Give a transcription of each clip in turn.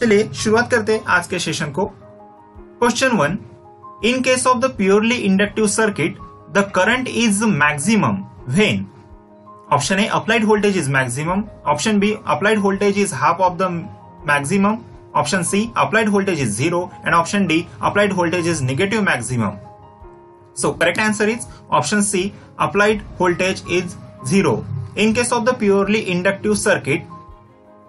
चलिए शुरुआत करते हैं आज के सेशन को। Question 1, in case of the purely inductive circuit the current is maximum when. Option A applied voltage is maximum, option B applied voltage is half of the maximum, option C applied voltage is 0 and option D applied voltage is negative maximum. So correct answer is option C applied voltage is 0. In case of the purely inductive circuit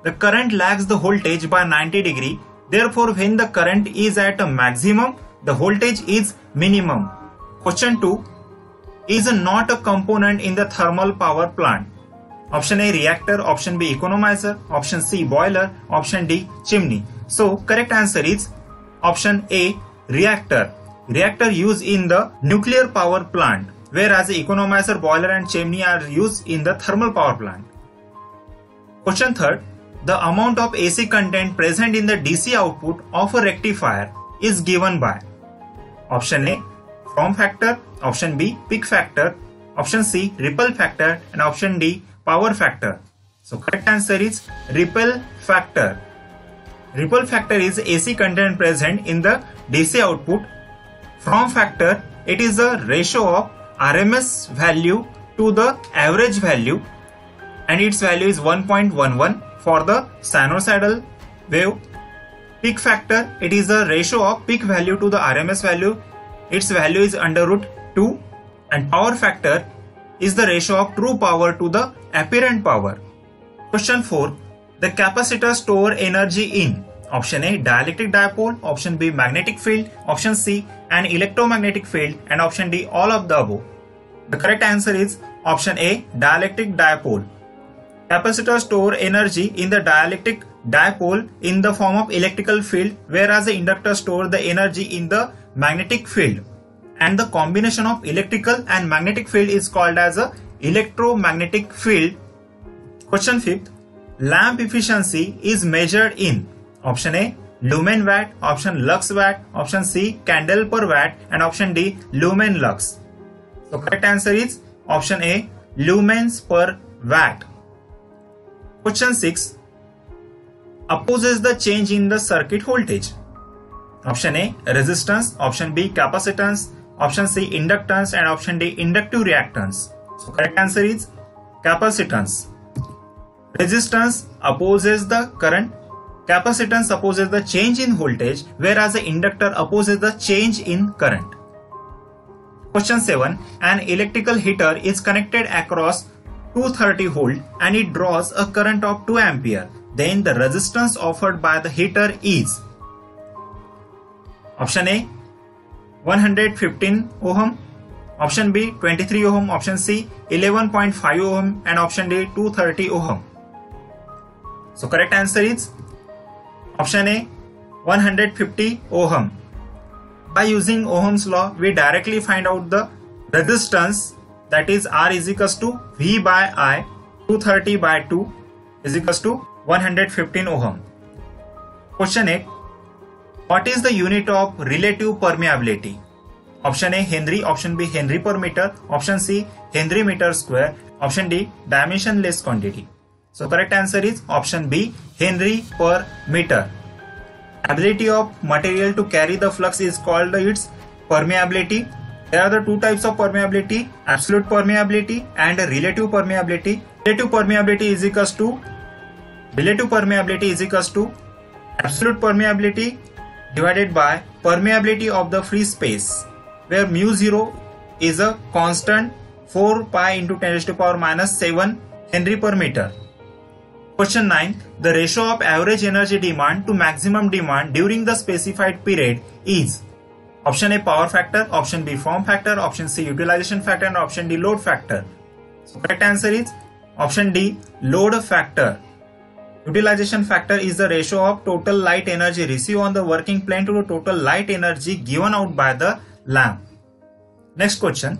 the current lags the voltage by 90 degree. Therefore, when the current is at a maximum, the voltage is minimum. Question 2 is not a component in the thermal power plant. Option A reactor, option B economizer, option C boiler, option D chimney. So correct answer is option A reactor. Reactor used in the nuclear power plant, whereas economizer, boiler and chimney are used in the thermal power plant. Question 3, the amount of AC content present in the DC output of a rectifier is given by. Option A form factor, option B peak factor, option C ripple factor and option D power factor. So correct answer is ripple factor. Ripple factor is AC content present in the DC output. Form factor, it is the ratio of RMS value to the average value and its value is 1.11 for the sinusoidal wave. Peak factor, it is the ratio of peak value to the RMS value. Its value is under root 2. And power factor is the ratio of true power to the apparent power. Question 4. The capacitor store energy in. Option A dielectric dipole, option B magnetic field, option C an electromagnetic field and option D all of the above. The correct answer is option A dielectric dipole. Capacitor store energy in the dielectric dipole in the form of electrical field, whereas the inductor store the energy in the magnetic field. And the combination of electrical and magnetic field is called as a electromagnetic field. Question 5. Lamp efficiency is measured in. Option A lumen watt, option lux watt, option C candle per watt and option D lumen lux. So correct answer is option A lumens per watt. Question 6. Opposes the change in the circuit voltage. Option A resistance, option B capacitance, option C inductance and option D inductive reactance. So correct answer is capacitance. Resistance opposes the current, capacitance opposes the change in voltage, whereas the inductor opposes the change in current. Question 7. An electrical heater is connected across 230 volt and it draws a current of 2 ampere. Then the resistance offered by the heater is. Option A 115 ohm, option B 23 ohm, option C 11.5 ohm and option D 230 ohm. So correct answer is option A 150 ohm. By using Ohm's law we directly find out the resistance, that is R is equals to V by I, 230 by 2 is equals to 115 ohm. Question 8. What is the unit of relative permeability? Option A Henry, option B Henry per meter, option C Henry meter square, option D dimensionless quantity. So correct answer is option B Henry per meter. Ability of material to carry the flux is called its permeability. There are the two types of permeability, absolute permeability and relative permeability. Relative permeability is equals to absolute permeability divided by permeability of the free space, where mu0 is a constant 4 pi into 10 raised to power minus 7 Henry per meter. Question 9. The ratio of average energy demand to maximum demand during the specified period is. Option A power factor, option B form factor, option C utilization factor and option D load factor. So correct answer is option D load factor. Utilization factor is the ratio of total light energy received on the working plane to the total light energy given out by the lamp. Next question.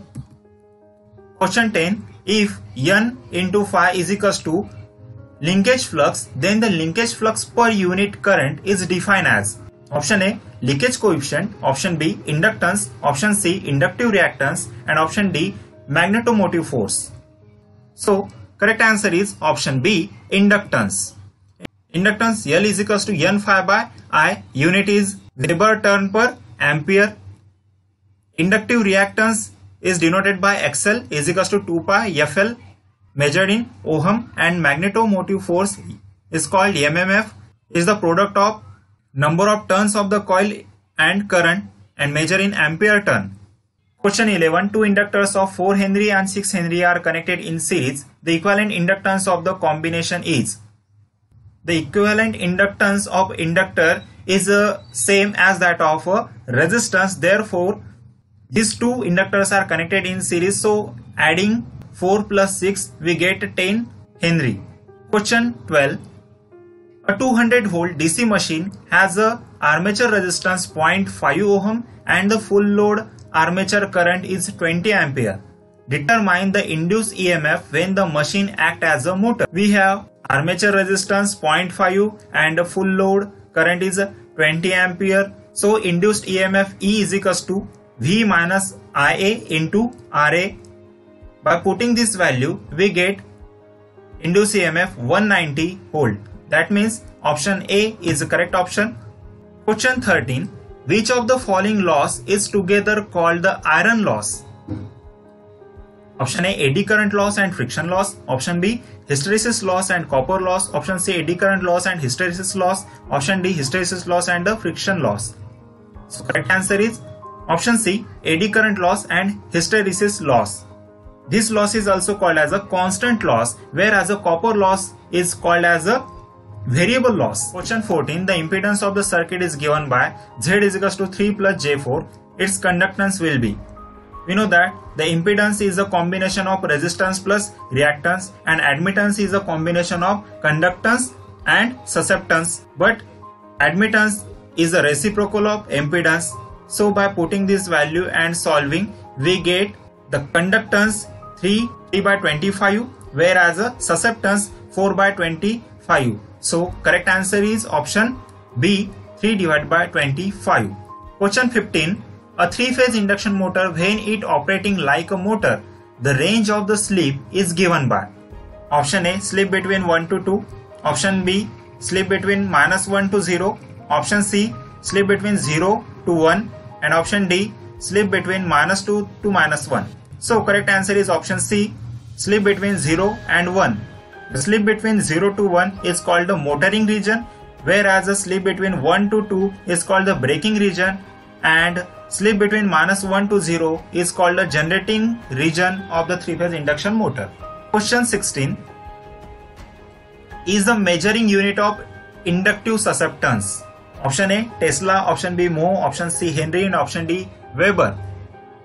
Question 10. If N into phi is equals to linkage flux, then the linkage flux per unit current is defined as. Option A leakage coefficient, option B inductance, option C inductive reactance and option D magnetomotive force. So correct answer is option B inductance. Inductance L is equals to N phi by I. Unit is Weber turn per ampere. Inductive reactance is denoted by XL is equals to 2 pi FL measured in ohm, and magnetomotive force is called MMF, is the product of number of turns of the coil and current and measured in ampere turn. Question 11. Two inductors of 4 Henry and 6 Henry are connected in series. The equivalent inductance of the combination is. The equivalent inductance of inductor is same as that of resistance. Therefore, these two inductors are connected in series. So, adding 4 plus 6, we get 10 Henry. Question 12. A 200 volt DC machine has a armature resistance 0.5 ohm and the full load armature current is 20 ampere. Determine the induced EMF when the machine acts as a motor. We have armature resistance 0.5 and the full load current is 20 ampere. So induced EMF E is equals to V minus IA into RA. By putting this value, we get induced EMF 190 volt. That means option A is the correct option. Question 13. Which of the following loss is together called the iron loss? Option A, eddy current loss and friction loss. Option B, hysteresis loss and copper loss. Option C, eddy current loss and hysteresis loss. Option D, hysteresis loss and the friction loss. So correct answer is option C, eddy current loss and hysteresis loss. This loss is also called as a constant loss, whereas a copper loss is called as a variable loss. Question 14. The impedance of the circuit is given by Z is equals to 3 plus J4. Its conductance will be. We know that the impedance is a combination of resistance plus reactance, and admittance is a combination of conductance and susceptance. But admittance is a reciprocal of impedance. So by putting this value and solving, we get the conductance 3 by 25, whereas a susceptance 4 by 25. So correct answer is option B, 3 divided by 25. Question 15. A 3-phase induction motor, when it operating like a motor, the range of the slip is given by. Option A, slip between 1 to 2. Option B, slip between -1 to 0. Option C, slip between 0 to 1. And option D, slip between -2 to -1. So correct answer is option C, slip between 0 and 1. The slip between 0 to 1 is called the motoring region, whereas the slip between 1 to 2 is called the braking region, and slip between -1 to 0 is called the generating region of the 3-phase induction motor. Question 16. Is the measuring unit of inductive susceptance? Option A, Tesla. Option B, mho. Option C, Henry. And option D, Weber.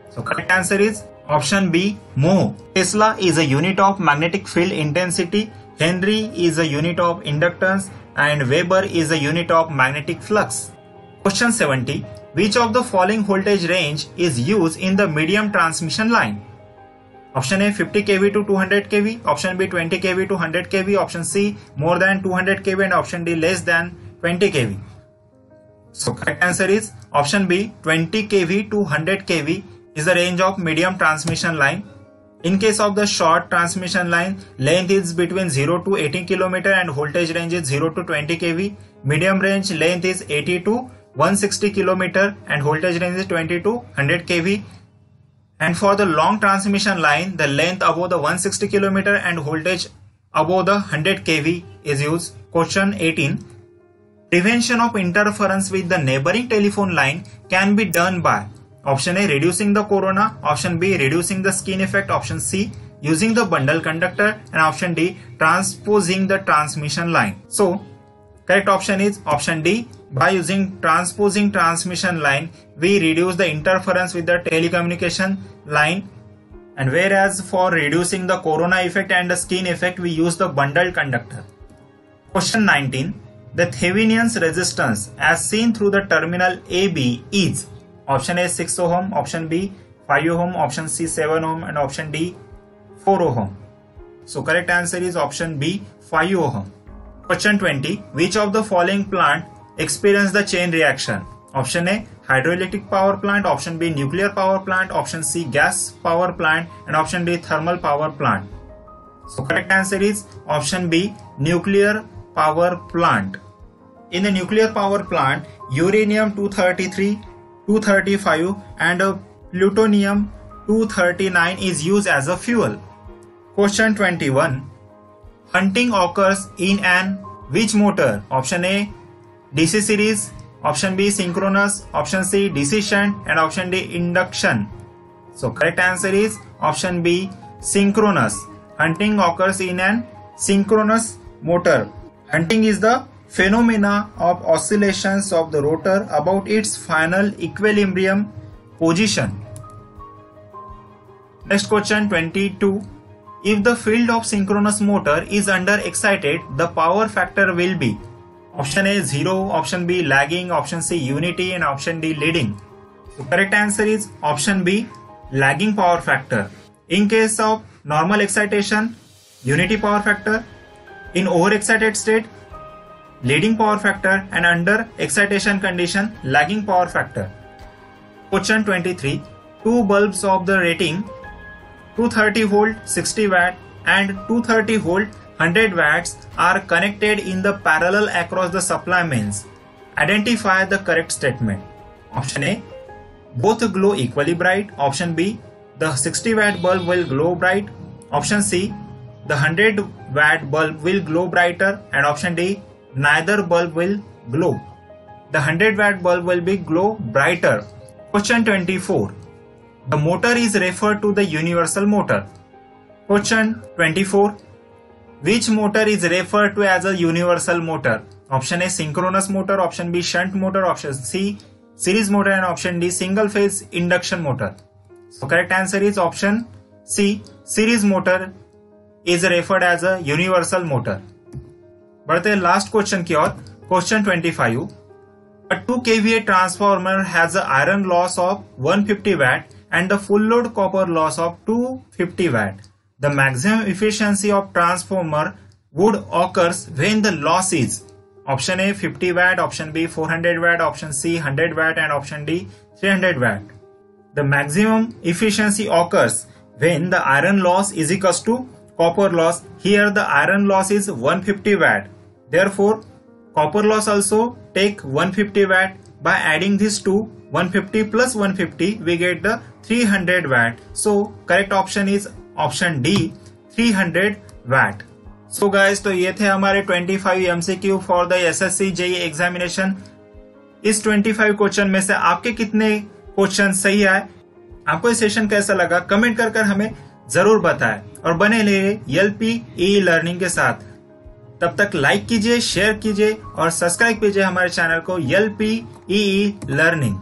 So correct answer is option B, mho. Tesla is a unit of magnetic field intensity, Henry is a unit of inductance, and Weber is a unit of magnetic flux. Question 70. Which of the following voltage range is used in the medium transmission line? Option A, 50 kV to 200 kV. Option B, 20 kV to 100 kV. Option C, more than 200 kV. And option D, less than 20 kV. So correct answer is option B, 20 kV to 100 kV is the range of medium transmission line. In case of the short transmission line, length is between 0 to 18 km and voltage range is 0 to 20 kV. Medium range length is 80 to 160 km and voltage range is 20 to 100 kV. And for the long transmission line, the length above the 160 km and voltage above the 100 kV is used. Question 18. Prevention of interference with the neighboring telephone line can be done by. Option A, reducing the corona. Option B, reducing the skin effect. Option C, using the bundle conductor. And option D, transposing the transmission line. So correct option is option D. By using transposing transmission line, we reduce the interference with the telecommunication line. And whereas for reducing the corona effect and the skin effect, we use the bundled conductor. Question 19. The Thevenin's resistance as seen through the terminal AB is. Option A, 6 ohm. Option B, 5 ohm. Option C, 7 ohm. And option D, 4 ohm. So correct answer is option B, 5 ohm. Question 20. Which of the following plant experience the chain reaction? Option A, hydroelectric power plant. Option B, nuclear power plant. Option C, gas power plant. And option D, thermal power plant. So correct answer is option B, nuclear power plant. In the nuclear power plant, uranium-233, 235 and plutonium-239 is used as a fuel. Question 21. Hunting occurs in an which motor? Option A, DC series, option B, synchronous, option C, DC shunt, and option D, induction. So correct answer is option B, synchronous. Hunting occurs in an synchronous motor. Hunting is the phenomena of oscillations of the rotor about its final equilibrium position. Next question 22. If the field of synchronous motor is under excited, the power factor will be option A 0, option B lagging, option C unity, and option D leading. So correct answer is option B, lagging power factor. In case of normal excitation, unity power factor. In overexcited state, leading power factor, and under excitation condition, lagging power factor. Question 23. Two bulbs of the rating 230 volt 60 watt and 230 volt 100 watts are connected in the parallel across the supply mains. Identify the correct statement. Option A, both glow equally bright. Option B, the 60 watt bulb will glow bright. Option C, the 100 watt bulb will glow brighter. And option D, neither bulb will glow. The 100 watt bulb will be glow brighter. Question 24. The motor is referred to the universal motor. Question 24. Which motor is referred to as a universal motor? Option A, synchronous motor, option B, shunt motor, option C, series motor, and option D, single phase induction motor. So correct answer is option C, series motor is referred as a universal motor. बढ़ते हैं last question की ओर. Question 25. A 2 kVA transformer has an iron loss of 150 watt and the full load copper loss of 250 watt. The maximum efficiency of transformer would occurs when the loss is option A 50 watt, option B 400 watt, option C 100 watt, and option D 300 watt. The maximum efficiency occurs when the iron loss is equals to copper loss. Here the iron loss is 150 watt. Therefore, copper loss also take 150 watt. By adding these two, 150 plus 150, we get the 300 watt. So correct option is option D, 300 watt. So guys, तो ये थे हमारे 25 MCQ for the SSC JEE examination. इस 25 question में से आपके कितने question सही आए? आपको ये सेशन कैसा लगा? कमेंट कर हमें जरूर बताएं और बने रहिए LPEE लर्निंग के साथ. तब तक लाइक कीजिए, शेयर कीजिए और सब्सक्राइब कीजिए हमारे चैनल को LPEE लर्निंग.